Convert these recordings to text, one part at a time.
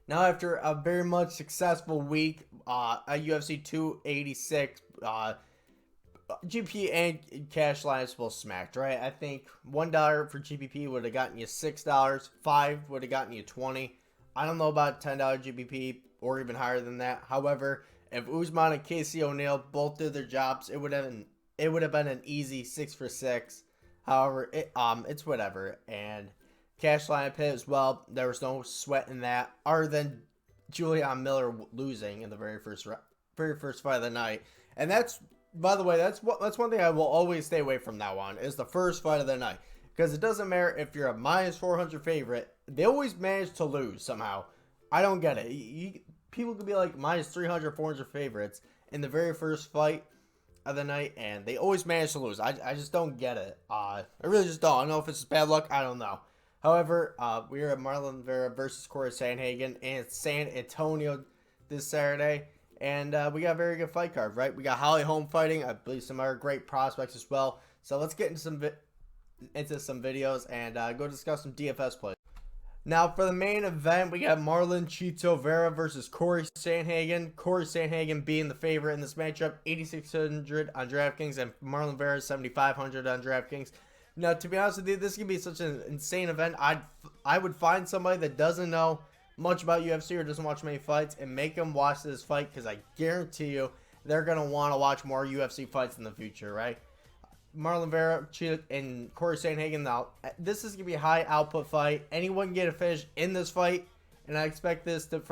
Now, after a very much successful week at UFC 286, GP and cash lines will smacked, right? I think $1 for GPP would have gotten you $6, 5 would have gotten you 20. I don't know about $10 GPP or even higher than that. However, if Usman and Casey O'Neill both did their jobs, it would have been an easy 6 for 6. However, it's whatever. And cash line hit as well. There was no sweat in that, other than Julian Miller losing in the very first fight of the night. And that's, by the way, that's one thing I will always stay away from now on, is the first fight of the night, because it doesn't matter if you're a minus 400 favorite, they always manage to lose somehow. I don't get it. People could be like minus 300, 400 favorites in the very first fight of the night, and they always manage to lose. I just don't get it. I really just don't. I don't know if it's bad luck. I don't know. However, we are at Marlon Vera versus Corey Sandhagen in San Antonio this Saturday. And we got a very good fight card, right? We got Holly Holm fighting. I believe some other great prospects as well. So let's get into some videos and go discuss some DFS plays. Now, for the main event, we got Marlon Chito Vera versus Corey Sandhagen. Corey Sandhagen being the favorite in this matchup, 8,600 on DraftKings, and Marlon Vera 7,500 on DraftKings. Now, to be honest with you, this could be such an insane event. I would find somebody that doesn't know much about UFC or doesn't watch many fights and make them watch this fight, because I guarantee you they're going to want to watch more UFC fights in the future, right? Marlon Vera and Corey Sandhagen. Now, this is going to be a high output fight. Anyone can get a finish in this fight, and I expect this to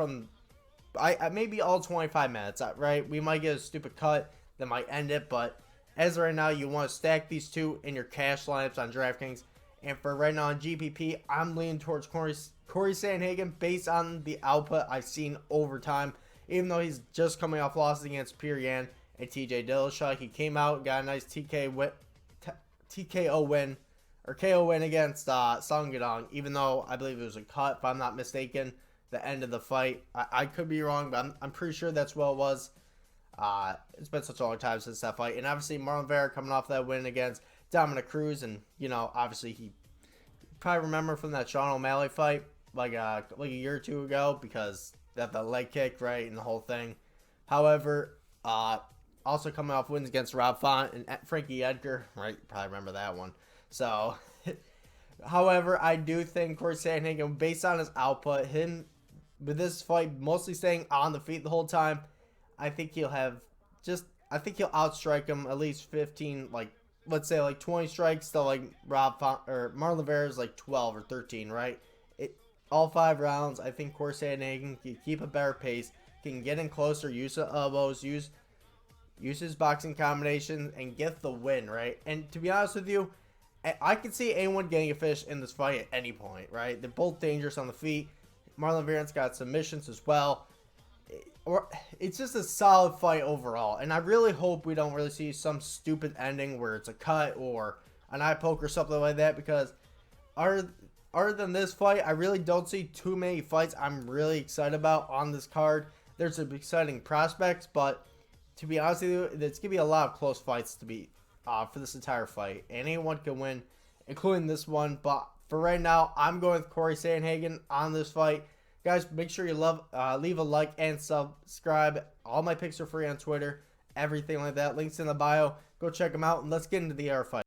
maybe all 25 minutes, right? We might get a stupid cut that might end it, but as of right now, you want to stack these two in your cash lineups on DraftKings. And for right now on GPP, I'm leaning towards Corey Sandhagen based on the output I've seen over time. Even though he's just coming off losses against Peter Yan and TJ Dillashaw, he came out, got a nice TKO win, or KO win against Sandhagen, even though I believe it was a cut, if I'm not mistaken, the end of the fight. I could be wrong, but I'm pretty sure that's what it was. It's been such a long time since that fight. And obviously, Marlon Vera coming off that win against Dominic Cruz, and, obviously he probably remember from that Sean O'Malley fight, like a year or two ago, because that the leg kick, right, and the whole thing. However, also coming off wins against Rob Font and Frankie Edgar, right? You probably remember that one. So, however, I do think Corey Sandhagen, based on his output, him with this fight mostly staying on the feet the whole time, I think he'll outstrike him at least 15, let's say 20 strikes to Rob Font or Marlon Vera's 12 or 13, right? All 5 rounds, I think Corey Sandhagen can keep a better pace, can get in closer, use the elbows, use his boxing combination, and get the win, right? And to be honest with you, I can see anyone getting a finish in this fight at any point, right? They're both dangerous on the feet. Marlon Vera's got submissions as well. It's just a solid fight overall, and I really hope we don't really see some stupid ending where it's a cut or an eye poke or something like that, because other than this fight, I really don't see too many fights I'm really excited about on this card. There's some exciting prospects, but to be honest with you, it's going to be a lot of close fights to be for this entire fight. And anyone can win, including this one. But for right now, I'm going with Corey Sandhagen on this fight. Guys, make sure you leave a like and subscribe. All my picks are free on Twitter, everything like that. Links in the bio. Go check them out, and let's get into the air fight.